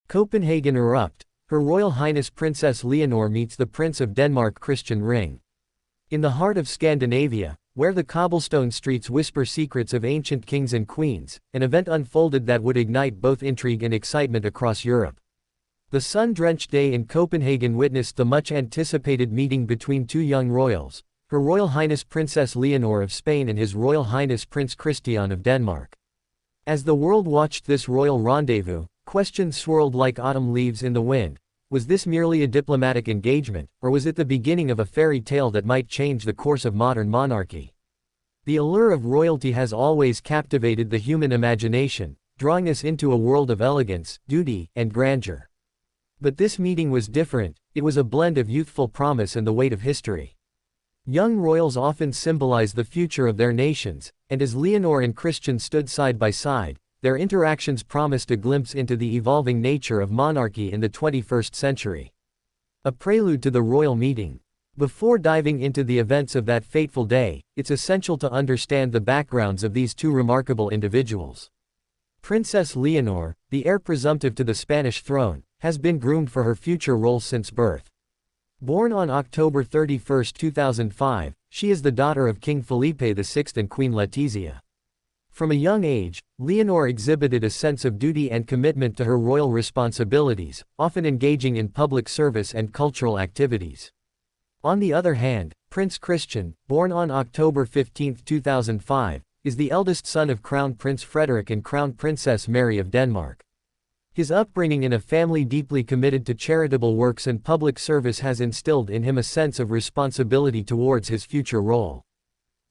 Copenhagen ERUPT. Her Royal Highness Princess Leonor meets the Prince of Denmark Christian Ring. In the heart of Scandinavia, where the cobblestone streets whisper secrets of ancient kings and queens, an event unfolded that would ignite both intrigue and excitement across Europe. The sun-drenched day in Copenhagen witnessed the much-anticipated meeting between two young royals, Her Royal Highness Princess Leonor of Spain and His Royal Highness Prince Christian of Denmark. As the world watched this royal rendezvous, questions swirled like autumn leaves in the wind. Was this merely a diplomatic engagement, or was it the beginning of a fairy tale that might change the course of modern monarchy? The allure of royalty has always captivated the human imagination, drawing us into a world of elegance, duty, and grandeur. But this meeting was different. It was a blend of youthful promise and the weight of history. Young royals often symbolize the future of their nations, and as Leonor and Christian stood side by side, their interactions promised a glimpse into the evolving nature of monarchy in the 21st century. A prelude to the royal meeting. Before diving into the events of that fateful day, it's essential to understand the backgrounds of these two remarkable individuals. Princess Leonor, the heir presumptive to the Spanish throne, has been groomed for her future role since birth. Born on October 31, 2005, she is the daughter of King Felipe VI and Queen Letizia. From a young age, Leonor exhibited a sense of duty and commitment to her royal responsibilities, often engaging in public service and cultural activities. On the other hand, Prince Christian, born on October 15, 2005, is the eldest son of Crown Prince Frederik and Crown Princess Mary of Denmark. His upbringing in a family deeply committed to charitable works and public service has instilled in him a sense of responsibility towards his future role.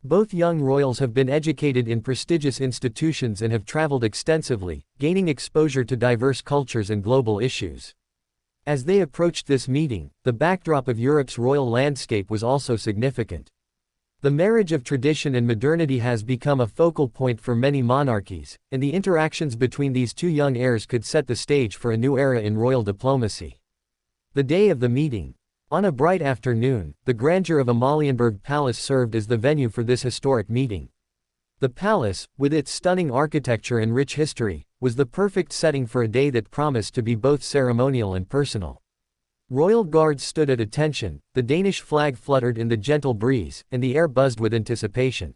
Both young royals have been educated in prestigious institutions and have traveled extensively, gaining exposure to diverse cultures and global issues. As they approached this meeting, the backdrop of Europe's royal landscape was also significant. The marriage of tradition and modernity has become a focal point for many monarchies, and the interactions between these two young heirs could set the stage for a new era in royal diplomacy. The day of the meeting. On a bright afternoon, the grandeur of Amalienborg Palace served as the venue for this historic meeting. The palace, with its stunning architecture and rich history, was the perfect setting for a day that promised to be both ceremonial and personal. Royal guards stood at attention, the Danish flag fluttered in the gentle breeze, and the air buzzed with anticipation.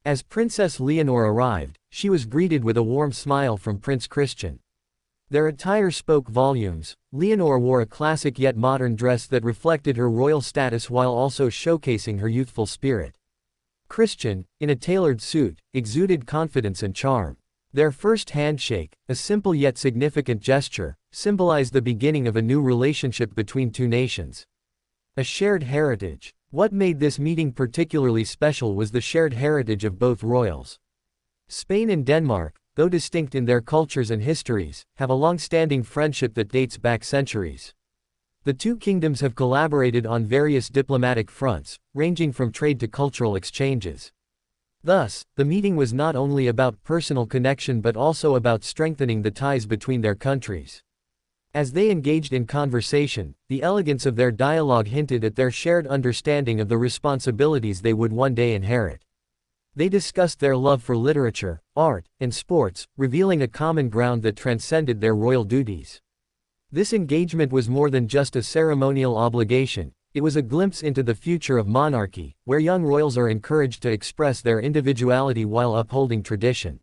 As Princess Leonor arrived, she was greeted with a warm smile from Prince Christian. Their attire spoke volumes. Leonor wore a classic yet modern dress that reflected her royal status while also showcasing her youthful spirit. Christian, in a tailored suit, exuded confidence and charm. Their first handshake, a simple yet significant gesture, symbolized the beginning of a new relationship between two nations. A shared heritage. What made this meeting particularly special was the shared heritage of both royals. Spain and Denmark, though distinct in their cultures and histories, have a long-standing friendship that dates back centuries. The two kingdoms have collaborated on various diplomatic fronts, ranging from trade to cultural exchanges. Thus, the meeting was not only about personal connection but also about strengthening the ties between their countries. As they engaged in conversation, the elegance of their dialogue hinted at their shared understanding of the responsibilities they would one day inherit. They discussed their love for literature, art, and sports, revealing a common ground that transcended their royal duties. This engagement was more than just a ceremonial obligation. It was a glimpse into the future of monarchy, where young royals are encouraged to express their individuality while upholding tradition.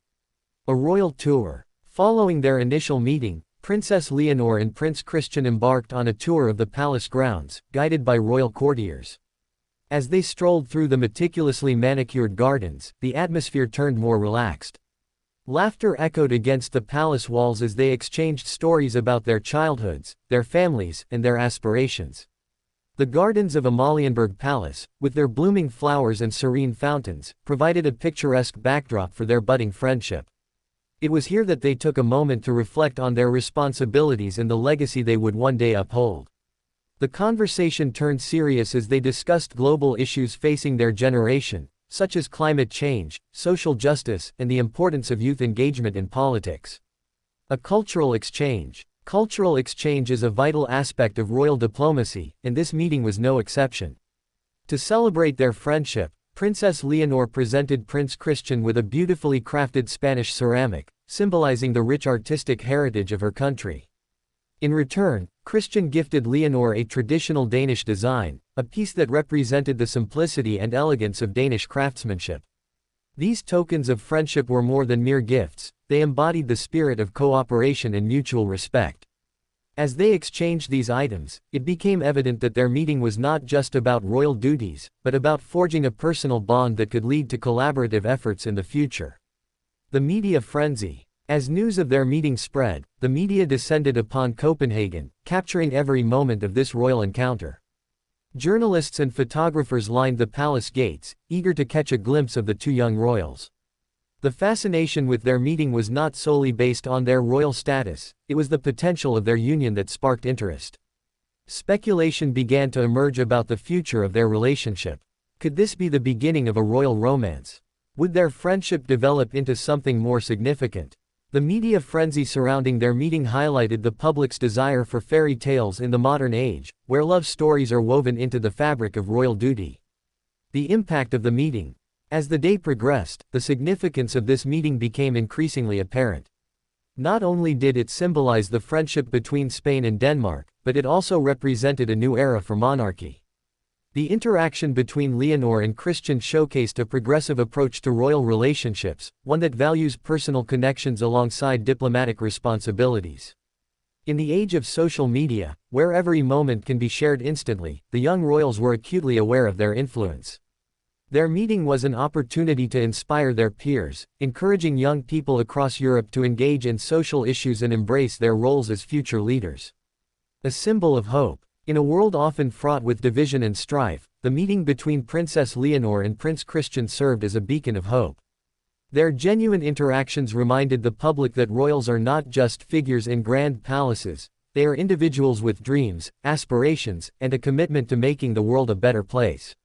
A royal tour. Following their initial meeting, Princess Leonor and Prince Christian embarked on a tour of the palace grounds, guided by royal courtiers. As they strolled through the meticulously manicured gardens, the atmosphere turned more relaxed. Laughter echoed against the palace walls as they exchanged stories about their childhoods, their families, and their aspirations. The gardens of Amalienborg Palace, with their blooming flowers and serene fountains, provided a picturesque backdrop for their budding friendship. It was here that they took a moment to reflect on their responsibilities and the legacy they would one day uphold. The conversation turned serious as they discussed global issues facing their generation, such as climate change, social justice, and the importance of youth engagement in politics. A cultural exchange. Cultural exchange is a vital aspect of royal diplomacy, and this meeting was no exception. To celebrate their friendship, Princess Leonor presented Prince Christian with a beautifully crafted Spanish ceramic, symbolizing the rich artistic heritage of her country. In return, Christian gifted Leonor a traditional Danish design, a piece that represented the simplicity and elegance of Danish craftsmanship. These tokens of friendship were more than mere gifts, they embodied the spirit of cooperation and mutual respect. As they exchanged these items, it became evident that their meeting was not just about royal duties, but about forging a personal bond that could lead to collaborative efforts in the future. The media frenzy. As news of their meeting spread, the media descended upon Copenhagen, capturing every moment of this royal encounter. Journalists and photographers lined the palace gates, eager to catch a glimpse of the two young royals. The fascination with their meeting was not solely based on their royal status, it was the potential of their union that sparked interest. Speculation began to emerge about the future of their relationship. Could this be the beginning of a royal romance? Would their friendship develop into something more significant? The media frenzy surrounding their meeting highlighted the public's desire for fairy tales in the modern age, where love stories are woven into the fabric of royal duty. The impact of the meeting. As the day progressed, the significance of this meeting became increasingly apparent. Not only did it symbolize the friendship between Spain and Denmark, but it also represented a new era for monarchy. The interaction between Leonor and Christian showcased a progressive approach to royal relationships, one that values personal connections alongside diplomatic responsibilities. In the age of social media, where every moment can be shared instantly, the young royals were acutely aware of their influence. Their meeting was an opportunity to inspire their peers, encouraging young people across Europe to engage in social issues and embrace their roles as future leaders. A symbol of hope. In a world often fraught with division and strife, the meeting between Princess Leonor and Prince Christian served as a beacon of hope. Their genuine interactions reminded the public that royals are not just figures in grand palaces, they are individuals with dreams, aspirations, and a commitment to making the world a better place.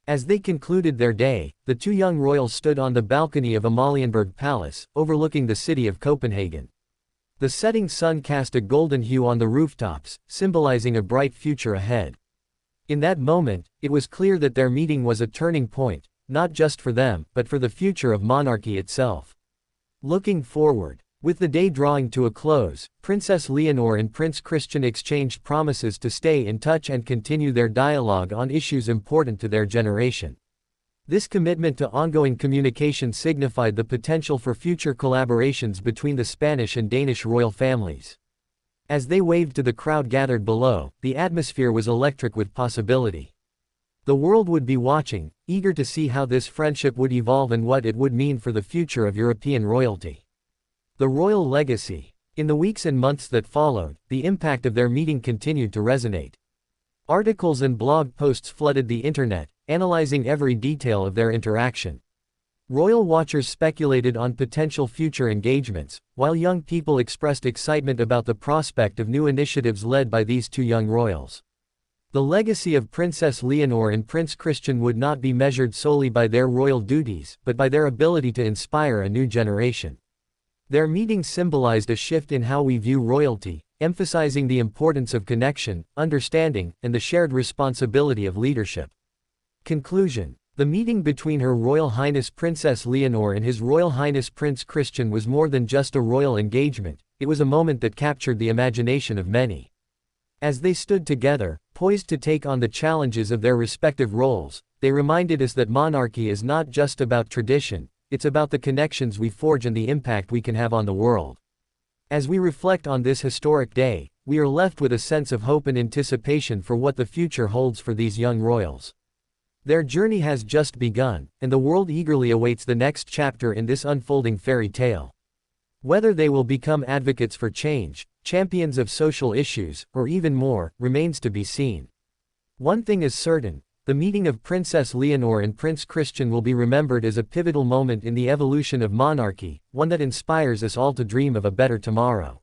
As they concluded their day, the two young royals stood on the balcony of Amalienborg Palace, overlooking the city of Copenhagen. The setting sun cast a golden hue on the rooftops, symbolizing a bright future ahead. In that moment, it was clear that their meeting was a turning point, not just for them, but for the future of monarchy itself. Looking forward. With the day drawing to a close, Princess Leonor and Prince Christian exchanged promises to stay in touch and continue their dialogue on issues important to their generation. This commitment to ongoing communication signified the potential for future collaborations between the Spanish and Danish royal families. As they waved to the crowd gathered below, the atmosphere was electric with possibility. The world would be watching, eager to see how this friendship would evolve and what it would mean for the future of European royalty. The royal legacy. In the weeks and months that followed, the impact of their meeting continued to resonate. Articles and blog posts flooded the internet, analyzing every detail of their interaction. Royal watchers speculated on potential future engagements, while young people expressed excitement about the prospect of new initiatives led by these two young royals. The legacy of Princess Leonor and Prince Christian would not be measured solely by their royal duties, but by their ability to inspire a new generation. Their meeting symbolized a shift in how we view royalty, emphasizing the importance of connection, understanding, and the shared responsibility of leadership. Conclusion. The meeting between Her Royal Highness Princess Leonor and His Royal Highness Prince Christian was more than just a royal engagement, it was a moment that captured the imagination of many. As they stood together, poised to take on the challenges of their respective roles, they reminded us that monarchy is not just about tradition, it's about the connections we forge and the impact we can have on the world. As we reflect on this historic day, we are left with a sense of hope and anticipation for what the future holds for these young royals. Their journey has just begun, and the world eagerly awaits the next chapter in this unfolding fairy tale. Whether they will become advocates for change, champions of social issues, or even more, remains to be seen. One thing is certain. The meeting of Princess Leonor and Prince Christian will be remembered as a pivotal moment in the evolution of monarchy, one that inspires us all to dream of a better tomorrow.